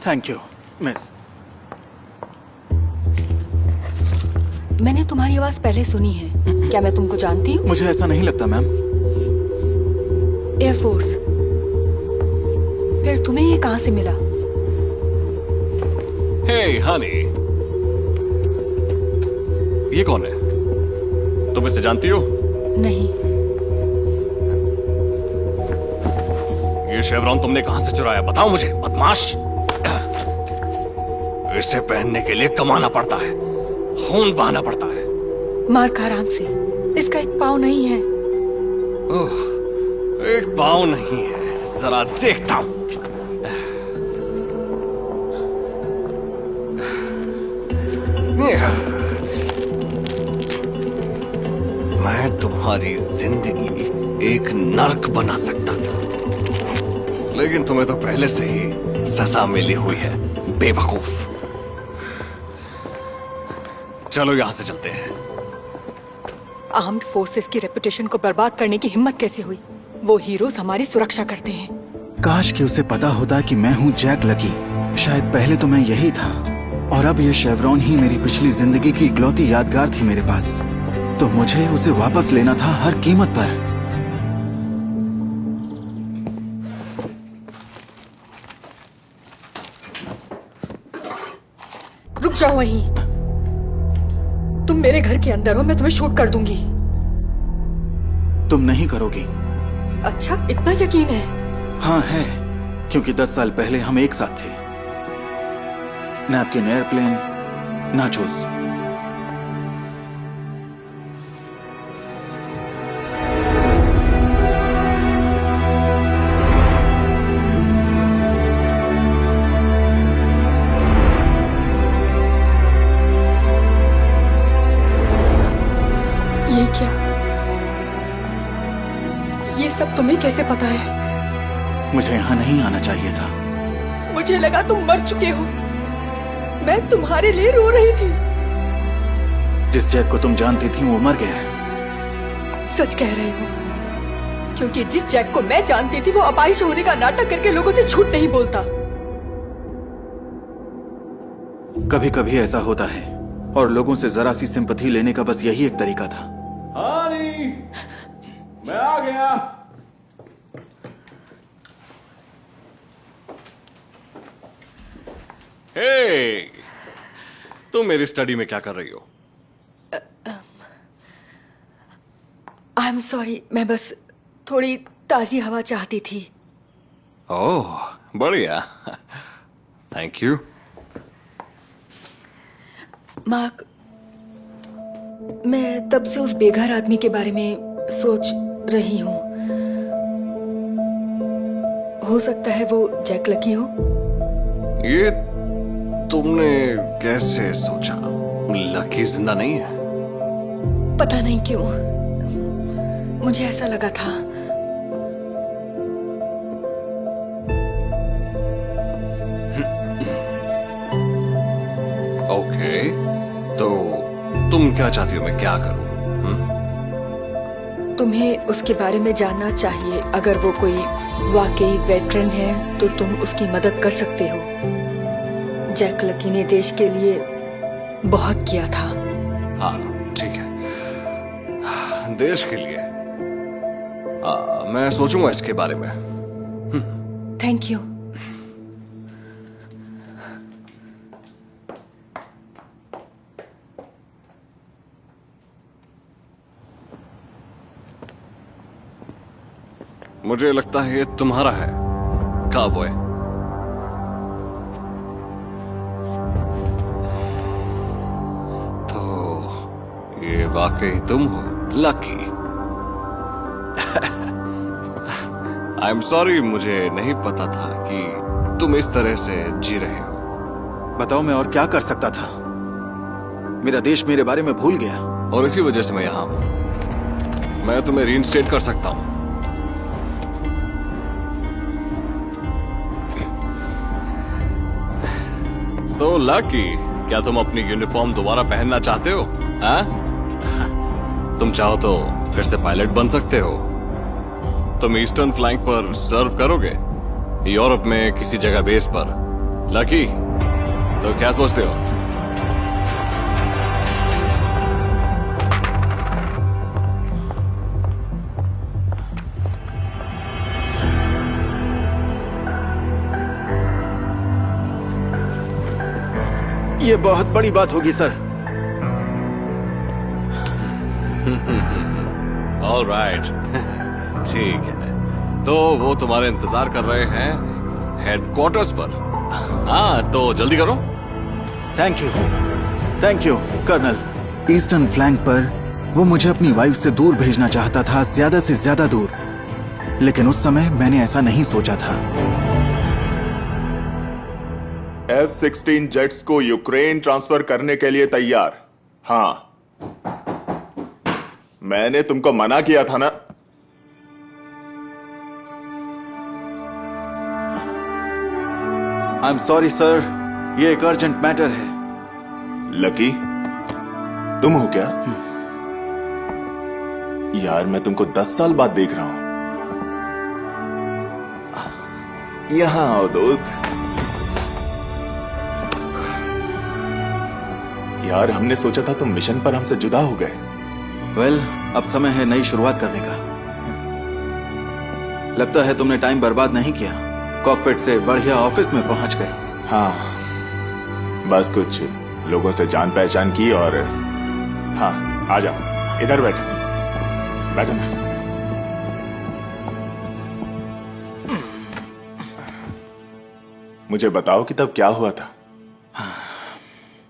Thank you miss. मैंने तुम्हारी आवाज पहले सुनी है। क्या मैं तुमको जानती हूँ? मुझे ऐसा नहीं लगता मैम। एयरफोर्स। फिर तुम्हें ये कहाँ से मिला? हे हनी, ये कौन है? तुम इसे जानती हो? नहीं। ये शेवरॉन तुमने कहां से चुराया? बताओ मुझे, बदमाश। इसे पहनने के लिए कमाना पड़ता है, खून बहाना पड़ता है। मार्क, आराम से। इसका एक पाँव नहीं है। ओह, एक पाँव नहीं है, जरा देखता हूं। मैं तुम्हारी जिंदगी एक नर्क बना सकता था, लेकिन तुम्हें तो पहले से ही सजा मिली हुई है, बेवकूफ। चलो यहां से चलते हैं। आर्म्ड फोर्सेस की रेपुटेशन को बर्बाद करने की हिम्मत कैसे हुई? वो हीरोज हमारी सुरक्षा करते हैं। काश कि उसे पता होता कि मैं हूँ जैक लकी। शायद पहले तो मैं यही था, और अब ये शेवरॉन ही मेरी पिछली जिंदगी की इकलौती यादगार थी मेरे पास। तो मुझे उसे वापस लेना था हर कीमत पर। रुक जाओ वहीं। तुम मेरे घर के अंदर हो, मैं तुम्हें शूट कर दूंगी। तुम नहीं करोगी? अच्छा, इतना यकीन है? हाँ है, क्योंकि 10 साल पहले हम एक साथ थे। Napkin, airplane, nachos. ये क्या? ये सब तुम्हें कैसे पता है? मुझे यहाँ नहीं आना चाहिए था। मुझे लगा तुम मर चुके हो। मैं तुम्हारे लिए रो रही थी। जिस जैक को तुम जानती थी वो मर गया है। सच कह रहे हो, क्योंकि जिस जैक को मैं जानती थी वो अपाहिज होने का नाटक करके लोगों से झूठ नहीं बोलता। कभी कभी ऐसा होता है, और लोगों से जरा सी सिंपैथी लेने का बस यही एक तरीका था। हानी, मैं आ गया। हे, तुम मेरी स्टडी में क्या कर रही हो? आई एम सॉरी, मैं बस थोड़ी ताजी हवा चाहती थी। ओह, बढ़िया। Thank you. मार्क, मैं तब से उस बेघर आदमी के बारे में सोच रही हूँ। हो सकता है वो जैक लकी हो। ये तुमने कैसे सोचा? लकी जिंदा नहीं है? पता नहीं क्यों, मुझे ऐसा लगा था। ओके, तो तुम क्या चाहती हो मैं क्या करूं? तुम्हें उसके बारे में जानना चाहिए। अगर वो कोई वाकई वेटरन है तो तुम उसकी मदद कर सकते हो। जैक लकी ने देश के लिए बहुत किया था। हाँ ठीक है, देश के लिए। मैं सोचूंगा इसके बारे में। Thank you. मुझे लगता है ये तुम्हारा है, काबॉय। तो ये वाकई तुम हो, लकी। आई एम सॉरी, मुझे नहीं पता था कि तुम इस तरह से जी रहे हो। बताओ मैं और क्या कर सकता था? मेरा देश मेरे बारे में भूल गया, और इसी वजह से मैं यहां हूं। मैं तुम्हें रीइंस्टेट कर सकता हूं। तो लकी, क्या तुम अपनी यूनिफॉर्म दोबारा पहनना चाहते हो? हाँ? तुम चाहो तो फिर से पायलट बन सकते हो। तुम ईस्टर्न फ्लैंक पर सर्व करोगे, यूरोप में किसी जगह बेस पर, लकी, तो क्या सोचते हो? ये बहुत बड़ी बात होगी सर। All right. ठीक है, तो वो तुम्हारे इंतजार कर रहे हैं हेडक्वार्टर्स पर। हाँ, तो जल्दी करो। Thank you colonel. Eastern flank पर वो मुझे अपनी वाइफ से दूर भेजना चाहता था, ज्यादा से ज्यादा दूर, लेकिन उस समय मैंने ऐसा नहीं सोचा था। F-16 जेट्स को यूक्रेन ट्रांसफर करने के लिए तैयार। हाँ, मैंने तुमको मना किया था ना। आई एम सॉरी सर, ये एक अर्जेंट मैटर है। लकी, तुम हो क्या? यार, मैं तुमको 10 साल बाद देख रहा हूं। यहां आओ दोस्त। यार, हमने सोचा था तुम मिशन पर हमसे जुदा हो गए। वेल, अब समय है नई शुरुआत करने का। लगता है तुमने टाइम बर्बाद नहीं किया, कॉकपिट से बढ़िया ऑफिस में पहुंच गए। हाँ, बस कुछ लोगों से जान पहचान की और हाँ, आ जाओ, इधर बैठो। बैठो ना। मुझे बताओ कि तब क्या हुआ था?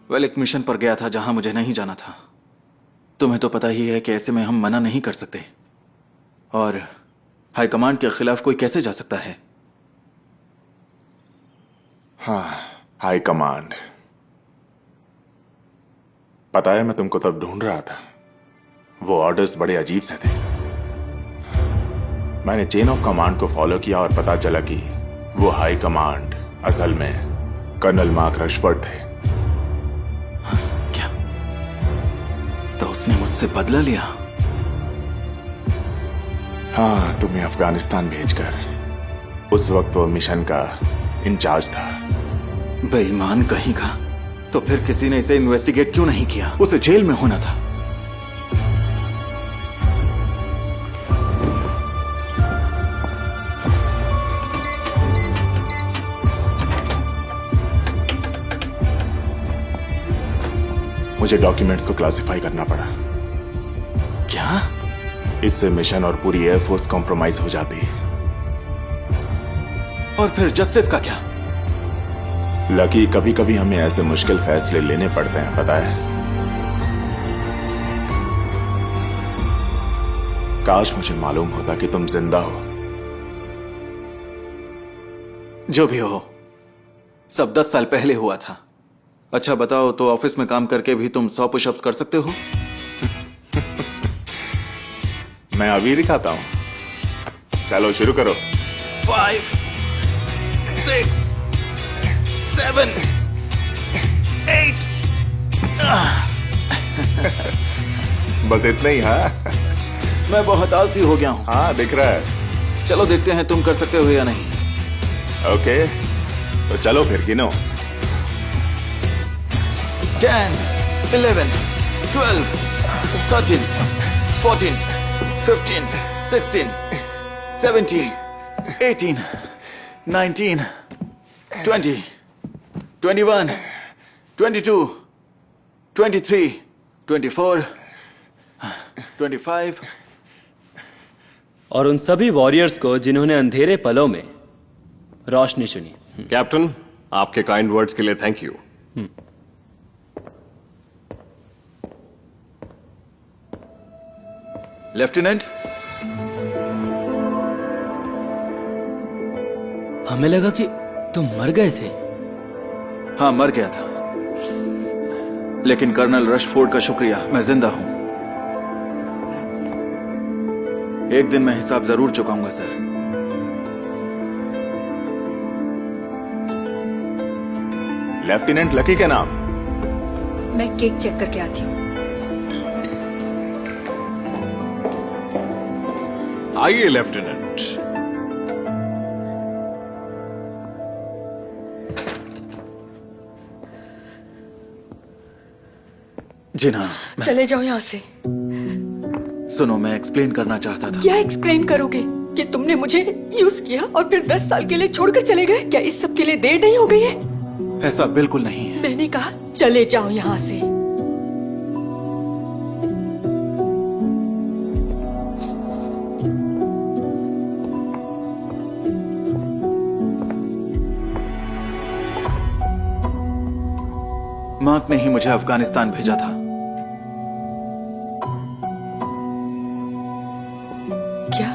वेल, एक मिशन पर गया था जहां मुझे नहीं जाना था। तुम्हें तो पता ही है कि ऐसे में हम मना नहीं कर सकते, और हाईकमांड के खिलाफ कोई कैसे जा सकता है? हाँ, हाई कमांड। पता है, मैं तुमको तब ढूंढ रहा था। वो ऑर्डर्स बड़े अजीब से थे। मैंने चेन ऑफ कमांड को फॉलो किया और पता चला कि वो हाई कमांड असल में कर्नल मार्क रशफोर्ड थे। क्या? तो उसने मुझसे बदला लिया? हाँ, तुम्हें अफगानिस्तान भेजकर। उस वक्त वो मिशन का इंचार्ज था। बेईमान कहीं का। तो फिर किसी ने इसे इन्वेस्टिगेट क्यों नहीं किया? उसे जेल में होना था। मुझे डॉक्यूमेंट्स को क्लासिफाई करना पड़ा। क्या? इससे मिशन और पूरी एयरफोर्स कॉम्प्रोमाइज हो जाती। और फिर जस्टिस का क्या? लकी, कभी कभी हमें ऐसे मुश्किल फैसले लेने पड़ते हैं, पता है। काश मुझे मालूम होता कि तुम जिंदा हो। जो भी हो, सब 10 साल पहले हुआ था। अच्छा बताओ, तो ऑफिस में काम करके भी तुम 100 पुशअप्स कर सकते हो? मैं अभी दिखाता हूं। चलो शुरू करो। 5, 6, 7, 8। बस इतना ही। हाँ मैं बहुत आलसी हो गया हूं। हाँ, दिख रहा है। चलो देखते हैं तुम कर सकते हो या नहीं। ओके, तो चलो फिर गिनो। 10, 11, 12, 13, 14, 15, 16, 17, 18, 19, 20, 21, 22, 23, 24, 25। और उन सभी वॉरियर्स को जिन्होंने अंधेरे पलों में रोशनी चुनी। कैप्टन, आपके काइंड वर्ड्स के लिए थैंक यू। लेफ्टिनेंट, हमें लगा कि तुम मर गए थे। हाँ, मर गया था, लेकिन कर्नल रशफोर्ड का शुक्रिया, मैं जिंदा हूं। एक दिन मैं हिसाब जरूर चुकाऊंगा सर। लेफ्टिनेंट लकी के नाम। मैं केक चेक करके आती हूँ। आइए लेफ्टिनेंट। जिना, चले जाओ यहाँ से। सुनो, मैं एक्सप्लेन करना चाहता था। क्या एक्सप्लेन करोगे कि तुमने मुझे यूज किया और फिर 10 साल के लिए छोड़कर चले गए? क्या इस सब के लिए देर नहीं हो गई है? ऐसा बिल्कुल नहीं है। मैंने कहा चले जाओ यहाँ से। मार्क ने ही मुझे अफगानिस्तान भेजा था। क्या?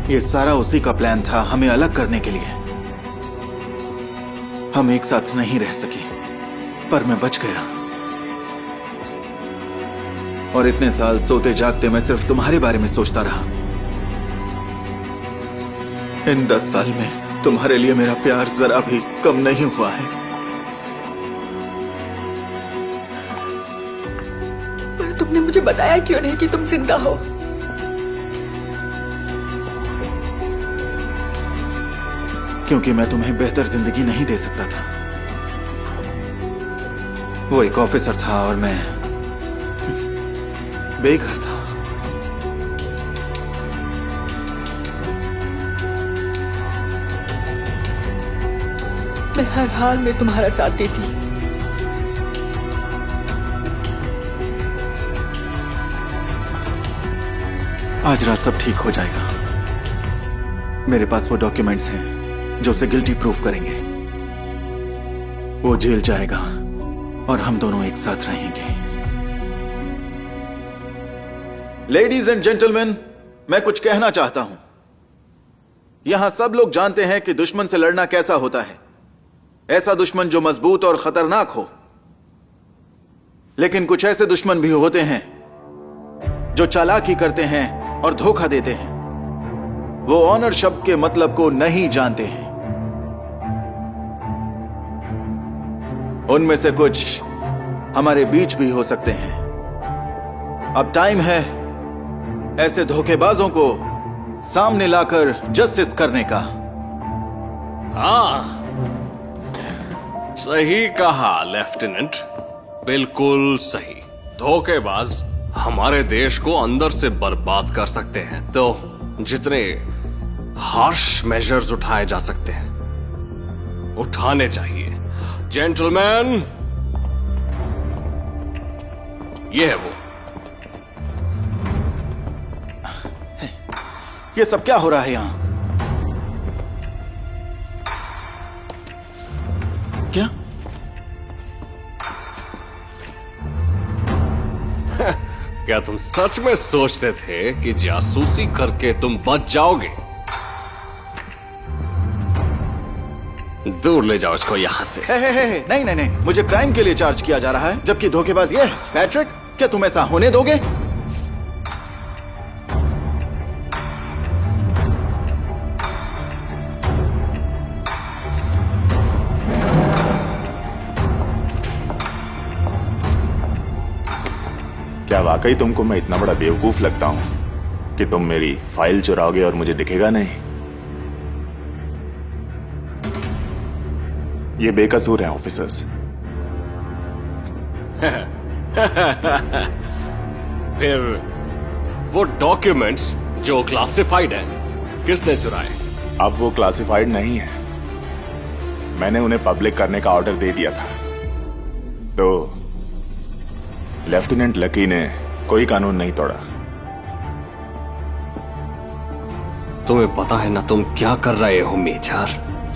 ये सारा उसी का प्लान था, हमें अलग करने के लिए। हम एक साथ नहीं रह सके, पर मैं बच गया। और इतने साल सोते जागते मैं सिर्फ तुम्हारे बारे में सोचता रहा। इन 10 साल में तुम्हारे लिए मेरा प्यार जरा भी कम नहीं हुआ है। पर तुमने मुझे बताया क्यों नहीं कि तुम जिंदा हो? क्योंकि मैं तुम्हें बेहतर जिंदगी नहीं दे सकता था। वो एक ऑफिसर था और मैं बेघर था। मैं हर हाल में तुम्हारा साथ देती। आज रात सब ठीक हो जाएगा। मेरे पास वो डॉक्यूमेंट्स हैं जो उसे गिल्टी प्रूफ करेंगे। वो जेल जाएगा और हम दोनों एक साथ रहेंगे। लेडीज एंड जेंटलमैन, मैं कुछ कहना चाहता हूं। यहां सब लोग जानते हैं कि दुश्मन से लड़ना कैसा होता है। ऐसा दुश्मन जो मजबूत और खतरनाक हो। लेकिन कुछ ऐसे दुश्मन भी होते हैं जो चालाकी करते हैं और धोखा देते हैं। वो ऑनर शब्द के मतलब को नहीं जानते हैं। उनमें से कुछ हमारे बीच भी हो सकते हैं। अब टाइम है ऐसे धोखेबाजों को सामने लाकर जस्टिस करने का। हाँ, सही कहा लेफ्टिनेंट, बिल्कुल सही। धोखेबाज हमारे देश को अंदर से बर्बाद कर सकते हैं। तो जितने हार्श मेजर्स उठाए जा सकते हैं उठाने चाहिए। जेंटलमैन, ये है वो। ये सब क्या हो रहा है यहां? क्या? क्या तुम सच में सोचते थे कि जासूसी करके तुम बच जाओगे? दूर ले जाओ इसको यहां से। नहीं नहीं नहीं, मुझे क्राइम के लिए चार्ज किया जा रहा है, जबकि धोखेबाज ये है। पैट्रिक, क्या तुम ऐसा होने दोगे? क्या वाकई तुमको मैं इतना बड़ा बेवकूफ लगता हूं कि तुम मेरी फाइल चुराओगे और मुझे दिखेगा नहीं? ये बेकसूर है ऑफिसर्स। फिर वो डॉक्यूमेंट्स जो क्लासिफाइड हैं किसने चुराए? अब वो क्लासिफाइड नहीं है। मैंने उन्हें पब्लिक करने का ऑर्डर दे दिया था। तो लेफ्टिनेंट लकी ने कोई कानून नहीं तोड़ा। तुम्हें पता है ना तुम क्या कर रहे हो मेजर?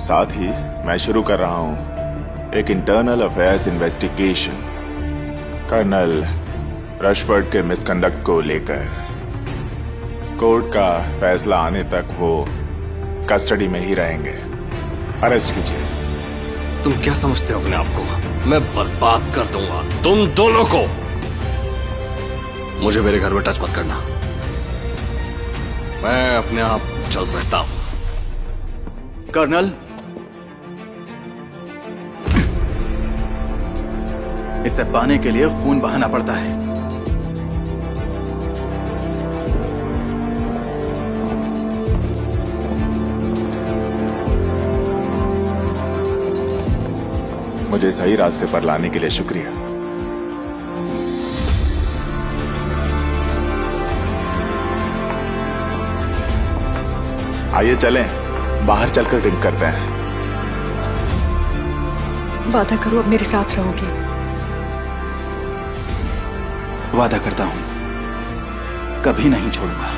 साथ ही मैं शुरू कर रहा हूं एक internal affairs investigation colonel Rushford के मिसकंडक्ट को लेकर। कोर्ट का फैसला आने तक वो कस्टडी में ही रहेंगे। अरेस्ट कीजिए। तुम क्या समझते हो अपने आप को? मैं बर्बाद कर दूंगा तुम दोनों को। मुझे मेरे घर में टच मत करना। मैं अपने आप चल सकता हूं। कर्नल, इसे पाने के लिए खून बहाना पड़ता है। मुझे सही रास्ते पर लाने के लिए शुक्रिया। आइए चलें, बाहर चलकर ड्रिंक करते हैं। वादा करो अब मेरे साथ रहोगे। वादा करता हूं, कभी नहीं छोड़ूंगा।